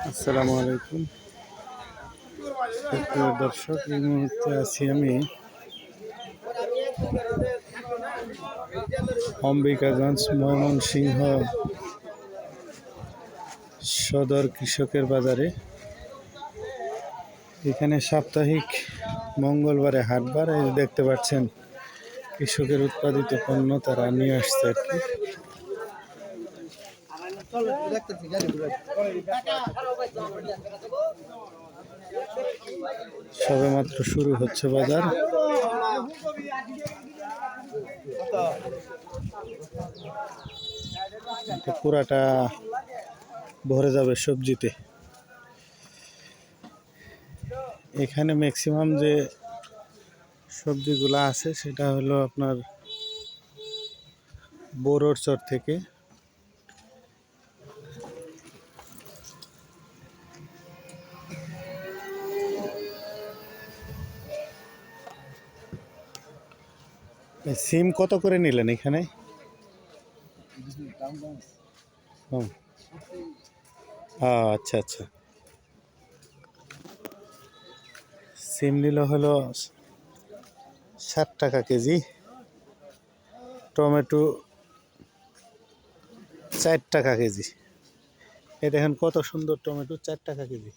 আসসালামু আলাইকুম সুপ্রিয় দর্শক, এই মুহূর্তে আছি আমি অম্বিকাগঞ্জ ময়মনসিংহ সদর কৃষকের বাজারে। এখানে সাপ্তাহিক মঙ্গলবারে হাটবার। এই দেখতে পাচ্ছেন কৃষকের উৎপাদিত পণ্য তারা নিয়ে আসছে আর কি। সবে মাত্র শুরু হচ্ছে বাজার। পুরাটা ভরে যাবে সবজিতে। এখানে ম্যাক্সিমাম যে সবজিগুলো আছে সেটা হলো আপনার বোরোর চর থেকে। সিম কত করে নিলেন এখানে? আচ্ছা আচ্ছা, সিম নিল হলো 60 টাকা কেজি, টমেটো 4 টাকা কেজি। এই দেখেন কত সুন্দর টমেটো, 4 টাকা কেজি।